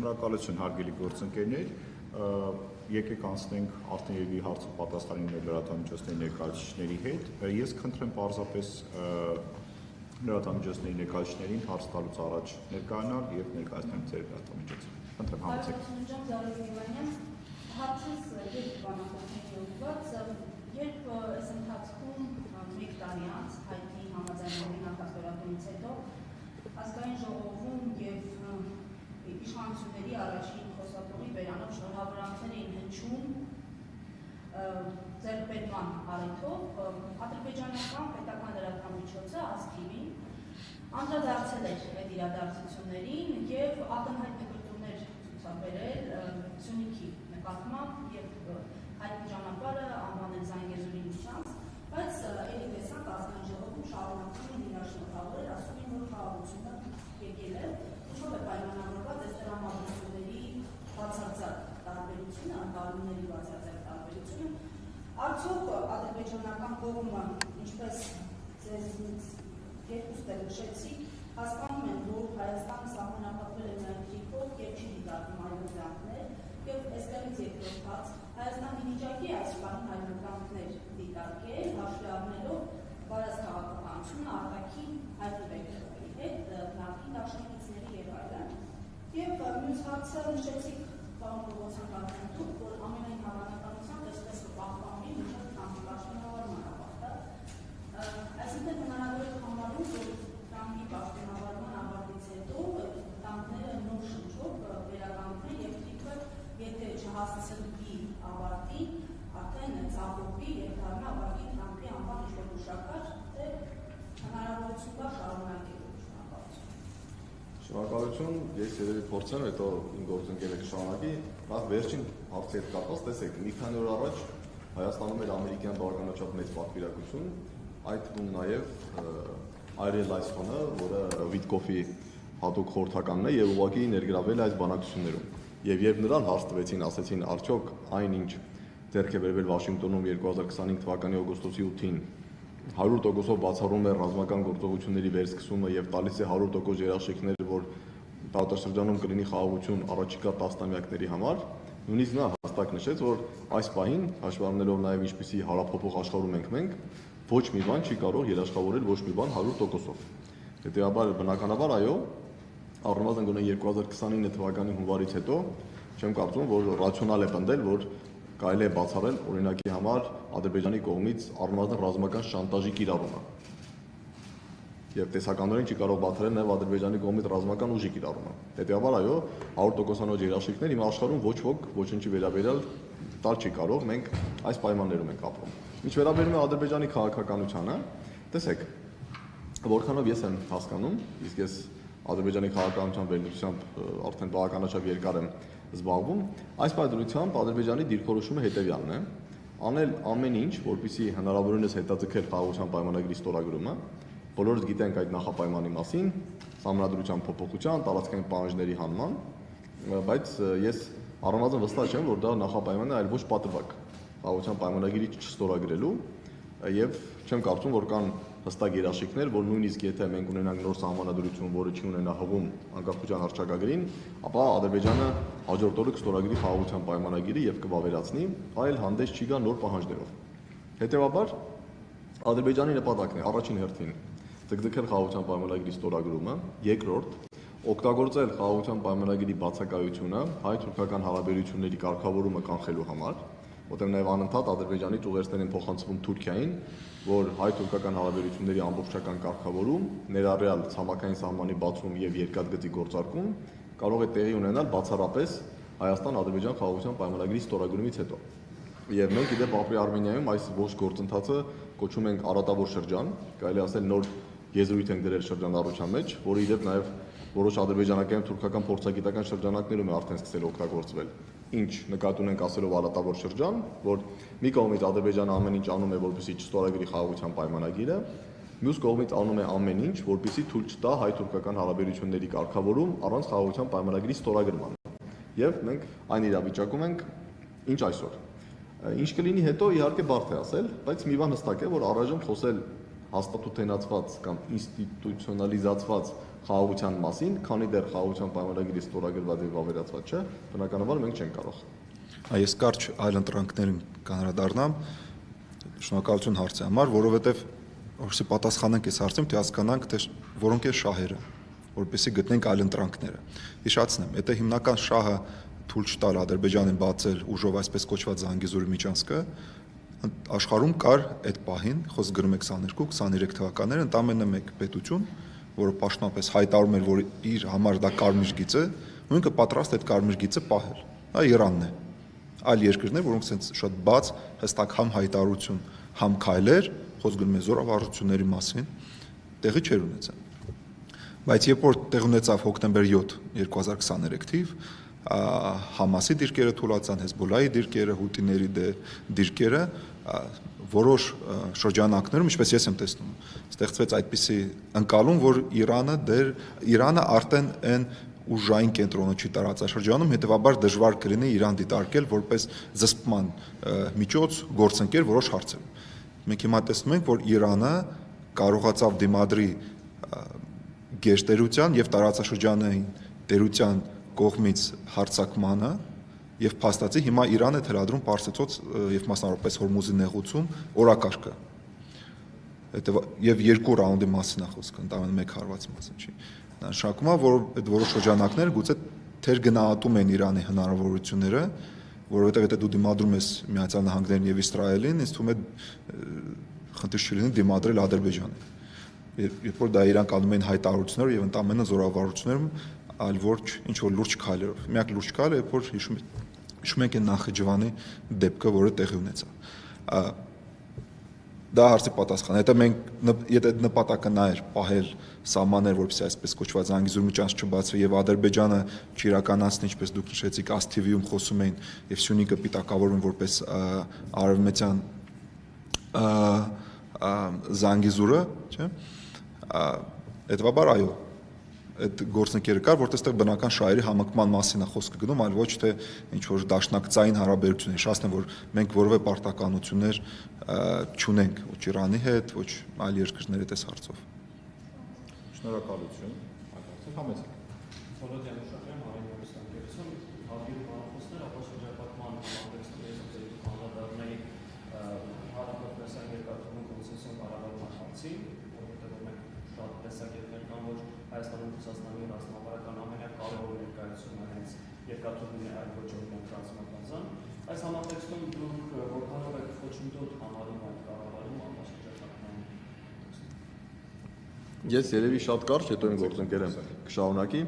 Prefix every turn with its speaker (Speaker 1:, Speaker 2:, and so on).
Speaker 1: Շնորհակալություն հարգելի գործընկերներ, եկեք անցնենք արտերևի հարց ու պատասխանի լրատվամիջոցների ներկայացուցիչների հետ։ Ես խնդրեմ պարզապես լրատվամիջոցների ներկայացուցիչներին հարց տալուց առաջ ներկայանալ եւ ներկայացնել ձեր լրատվամիջոցը։ Խնդրեմ համեցեք։
Speaker 2: Հարցս երբ բանակցությունների ուղղված, երբ այս ընթացքում մեկ տարի անց հայտնի համաձայնագրի նախաձեռնությունից հետո ազգային ժողովում եւ իշխանությունների առաջին խոսափողի բերանով շնորհավորանքներ էին հնչում ձեռքբերման առիթով ադրբեջանական պետական լրատվամիջոցը ASKIV-ին անդրադարձել էր այդ իրադարձություններին եւ ակնհայտ նկատումներ ցուցաբերել Սյունիքի նկատմամբ եւ հայտնի ճանապարհը անվանել Զանգեզուրի միջանց, բայց ելի տեսանք ազգային ժողովում շարունակում են իրար շնորհավորել, ասում են, որ խաղաղությունը եկել է, ինչով է պայմանավորված այս տրամադրությունների բացարձակ տարբերությունը, անտառների բացարձակ տարբերությունը, արդյոք ադրբեջանական կողմը, ինչպես ձեզնից երկուստ էլ նշեցիք, հասկանում են, որ Հայաստանը սահմանափակվել է միայն թրիկով եւ չի դիտարկում այլընտրանքներ, եւ այստեղից երկրորդ հարց, Հայաստանի վիճակի այս բանի այլընտրանքներ դիտարկել, հաշվի առնելով վարած քաղաքականությունը, արտաքին հայտնի վեկտորների հետ, նախկին դաշնակիցների եւ այլն։ Եվ մյուս հարցը նշեցիք պարոն Պողոսյան Կարմենտուր, որ ամենայն հավանականությամբ այսպես կպահպանվի մինչև Թրամփի պաշտոնավարման ավարտը։ Այսինքն հնարավոր է համարում, որ Թրամփի պաշտոնավարման ավարտից հետո տանկները նոր շնչով վերականգնեն եւ թիքը, եթե չհասցնի ավարտին, արդեն ծավալվի եւ դառնա ավարտի Թրամփի անվան ինչ-որ գուշակար, թե հնարավորություն կա շարունակելու
Speaker 3: Շնորհակալություն, ես երևի փորձեմ, հետո իմ գործընկերը կշարունակի, նախ վերջին հարցի հետ կապված, տեսեք, մի քանի օր առաջ Հայաստանում էր ամերիկյան բարգանաչափ մեծ պատվիրակություն, այդ թվում նաև Այրելայսոնը, որը Վիտկոֆի հատուկ խորհրդականն է եւ ուղղակի ներգրավել է այս բանակցություններում։ Եվ երբ նրան հարց տվեցին, ասեցին, արդյոք այնինչ ձեռք է բերվել Վաշինգտոնում 2025 թվականի օգոստոսի 8-ին 100%-ով բացառում է ռազմական գործողությունների վերսկսումը եւ տալիս է 100% երաշխիքներ, որ տարածաշրջանում կլինի խաղաղություն առաջիկա տասնամյակների համար, նույնիսկ նա հստակ նշեց, որ այս պահին, հաշվի առնելով նաեւ ինչպիսի հարաբերող աշխարհում ենք մենք, ոչ մի բան չի կարող երաշխավորել ոչ մի բան 100%-ով։ Հետեւաբար բնականաբար այո, առնվազն գոնե 2029 թվականի հունվարից հետո չեմ կարծում, որ ռացիոնալ է պնդել, որ կարելի է բացառել օրինակի համար Ադրբեջանի կողմից առնվազն ռազմական շանտաժի կիրառումը։ Եվ տեսականորեն չի կարող բացառել նաև Ադրբեջանի կողմից ռազմական ուժի կիրառումը։ Հետեւաբար այո, 100%-անոց երաշխիքներ իմ աշխարհում ոչ ոք ոչինչի վերաբերյալ տալ չի կարող, մենք այս պայմաններում ենք ապրում։ Ինչ վերաբերում է Ադրբեջանի քաղաքականությանը, տեսեք, որքանով ես եմ հասկանում, իսկ ես Ադրբեջանի քաղաքականության վերլուծությամբ արդեն բավականաչափ երկար եմ զբաղվում, այս պատմությամբ Ադրբեջանի դիրքորոշումը հետևյալն է. անել ամեն ինչ, որպեսզի հնարավորինս հետաձգել խաղաղության պայմանագրի ստորագրումը, բոլորս գիտենք այդ նախապայմանի մասին, սահմանադրության փոփոխության, տարածքային պահանջների հանման, բայց ես առնվազն վստահ չեմ, որ դա նախապայման է, այլ ոչ պատրվակ խաղաղության պայմանագրի չստորագրելու եւ չեմ կարծում, որ կան հստակ երաշխիքներ, որ նույնիսկ եթե մենք ունենանք նոր սահմանադրություն, որը չի ունենա հղում անկախության հռչակագրին, ապա Ադրբեջանը հաջորդ օրը կստորագրի խաղաղության պայմանագիրը եւ կվավերացնի, այլ հանդես չի գա նոր պահանջներով։ Հետեւաբար Ադրբեջանի նպատակն է առաջին հերթին ձգձգել խաղաղության պայմանագրի ստորագրումը, երկրորդ օգտագործել խաղաղության պայմանագրի բացակայությունը հայ-թուրքական հարաբերությունների կարգավորումը կանխելու համար, որտեղ նաև անընդհատ Ադրբեջանից ուղերձներ են փոխանցվում Թուրքիային, որ հայ-թուրքական հարաբերությունների ամբողջական կարգավորում, ներառյալ ցամաքային սահմանի բացում եւ երկաթգծի գործարկում կարող է տեղի ունենալ բացառապես Հայաստան-Ադրբեջան խաղաղության պայմանագրի ստորագրումից հետո։ Եվ մենք իդեպ ապրի Արմենիայում այս ողջ գործընթացը կոչում ենք արատավոր շրջան, կարելի ասել նոր եզրույթ ենք դրել շրջանառության մեջ, որը իդեպ նաև որոշ ադրբեջանական թուրքական փորձագիտական շրջանակներում է արդեն սկսել օգտագործվել։ Ինչ նկատի ունենք ասելով արատավոր շրջան, որ մի կողմից Ադրբեջանը ամեն ինչ անում է, որպեսզի չստորագրի խաղաղության պայմանագիրը, մյուս կողմից անում է ամեն ինչ, որպեսզի թույլ չտա հայ-թուրքական հարաբերությունների կարգավորում առանց խաղաղության պայմանագրի ստորագրման։ Եվ մենք այն իրավիճակում ենք, ինչ այսօր։ Ինչ կլինի հետո իհարկե բարդ է ասել, բայց մի բան հստակ է, որ առայժմ խոսել հաստատութենացված կամ ինստիտուցիոնալիզացված խաղաղության մասին, քանի դեռ խաղաղության պայմանագիրը ստորագրված եւ ավերացված չէ, բնականաբար մենք չենք կարող։
Speaker 4: Ես կարճ այլ ընտրանքներին կանրադառնամ, շնորհակալություն հարցի համար, որովհետեւ որպեսզի պատասխանենք այս հարցին, թե հասկանանք, թե որոնք են շահերը, որպեսզի գտնենք այլ ընտրանքները։ Հիշեցնեմ, եթե հիմնական շահը թույլ չտալ Ադրբեջանին բացել ուժով այսպես կոչված Զանգեզուրի միջանցքը, աշխարհում կար այդ պահին, խոսք գրում է 22-23 թվականները, ընդամենը մեկ պետություն, որը պաշտոնապես հայտարարում էր, որ իր համար դա կարմիր գիծ է, ու ինքը պատրաստ այդ կարմիր գիծը պահել։ Դա Իրանն է։ Այլ երկրներ, որոնք sense շատ բաց, հստակ համ հայտարարություն, համ քայլեր, խոսք գնում է զորավարությունների մասին, տեղի չեր ունեցել։ Բայց երբ որ տեղ ունեցավ հոկտեմբեր 7 2023 թիվ, Համասի դիրքերը թուլացան, Հեզբոլայի դիրքերը, Հութիների դիրքերը, որոշ շրջանակներում, ինչպես ես եմ տեսնում, ստեղծվեց այդպիսի ընկալում, որ Իրանը արդեն այն ուժային կենտրոնը չի տարածաշրջանում, հետևաբար դժվար կլինի Իրան դիտարկել որպես զսպման միջոց, գործընկեր որոշ հարցերում։ Մենք հիմա տեսնում ենք, որ Իրանը կարողացավ դիմադրի գերտերության եւ տարածաշրջանային տերության կողմից հարձակմանը եւ փաստացի հիմա Իրանը թելադրում Պարսից եւ մասնավորապես Հորմուզի նեղուցում օրակարգը։ Եվ երկու ռաունդի մասին է խոսքը, ընդամենը մեկ հարվածի մասին չի։ Նշանակում է, որ այդ որոշ շրջանակներ գուցե թերգնահատում են Իրանի հնարավորությունները, որովհետեւ եթե դու դիմադրում ես Միացյալ Նահանգներին եւ Իսրայելին, ինձ թվում է խնդիր չլինի դիմադրել Ադրբեջանին։ Երբ որ դա իրենք անում են հայտարարություններով եւ ընդամենը զորավարություններում, այլ ոչ ինչ որ լուրջ քայլերով։ Միակ լուրջ քայլը, երբ որ հիշում եք այն Նախիջևանի դեպքը, որը տեղի ունեցավ։ Դա հարցի պատասխան։ Եթե նպատակը նա էր պահել սահմաններ, որպեսզի այսպես կոչված Զանգեզուրի միջանցք չբացվի եւ Ադրբեջանը չիրականացնի, ինչպես դուք նշեցիք, ASTV-ում խոսում էին եւ Սյունիքը պիտակավորում որպես արևմտյան Զանգեզուրը, չէ՞։ Հետևաբար այո, այդ գործընկերը կար, որտեղ այստեղ բնական շահերի համակման մասին է խոսքը գնում, այլ ոչ թե ինչ որ դաշնակցային հարաբերություններ։ Շաշտեմ, որ մենք որևէ պարտականություններ չունենք ոչ Իրանի հետ, ոչ այլ երկրների հետ այս հարցով։
Speaker 1: Շնորհակալություն։ Համեցեք։
Speaker 5: Սոլոդյան Շահյան, Հայերս ընկերություն, հատուկ բանախոսներ, ապա շրջապատման համատեքստի անդրադառնայի հարաբերական երկաթուղու կոնցեսիոն կառավարման հարցին, որտեղ մենք շատ տեսակետներ կան, որ Հայաստանում Ռուսաստանի ռազմավարական ամենակարևոր ներկայացումը հենց երկաթուղին է, այլ ոչ օրինակ ռազմաբազան։ Այս համատեքստում դուք որքանով եք խոչընդոտ համարում այդ կառավարումը համաշրջապատման։
Speaker 3: Ես երևի շատ կարճ, հետո իմ գործընկերը կշարունակի։